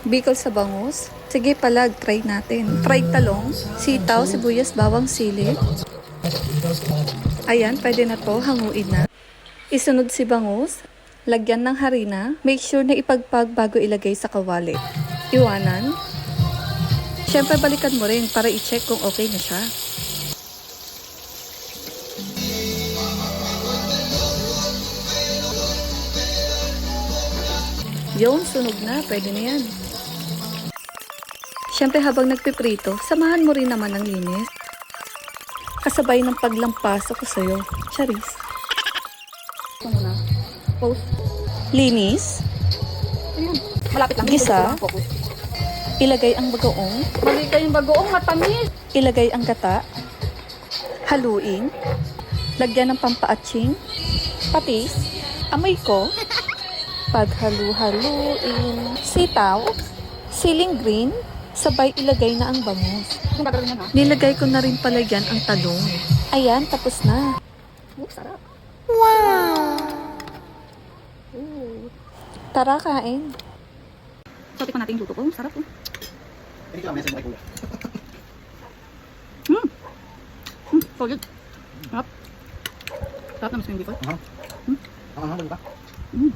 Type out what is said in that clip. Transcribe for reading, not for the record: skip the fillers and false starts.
Bicol sa bangus. Sige palag, try natin. Fried talong, sitaw, sibuyas, bawang, sili. Ayan, pwede na to, hanguin na. Isunod si bangus, lagyan ng harina. Make sure na ipagpag bago ilagay sa kawali. Iwanan. Siyempre balikan mo rin para i-check kung okay na siya. Yun, sunog na. Pwede na yan. Siyempre habang nagpiprito, samahan mo rin naman ng linis. Kasabay ng paglampaso ko sa'yo. Charis. Ito muna. Post. Linis. Ayun. Malapit lang. Gisa. Ilagay ang bagoong. Mali kayong bagoong matamis. Ilagay ang gata. Haluin. Lagyan ng pampaatching. Patis. Amoy ko. Paghalu-haluin. Sitaw. Siling green. Sabay ilagay na ang bangus. Kung gagawin yan ha. Nilagay ko na rin pala yan ang talong. Ayan, tapos na. Sarap. Tara, kain. So, tikman natin yung luto ko. Sarap oh. Hindi ka message mo kay kuya. Solid. Sarap. Sarap na mas yung before. Ang hanggang ba? Mm.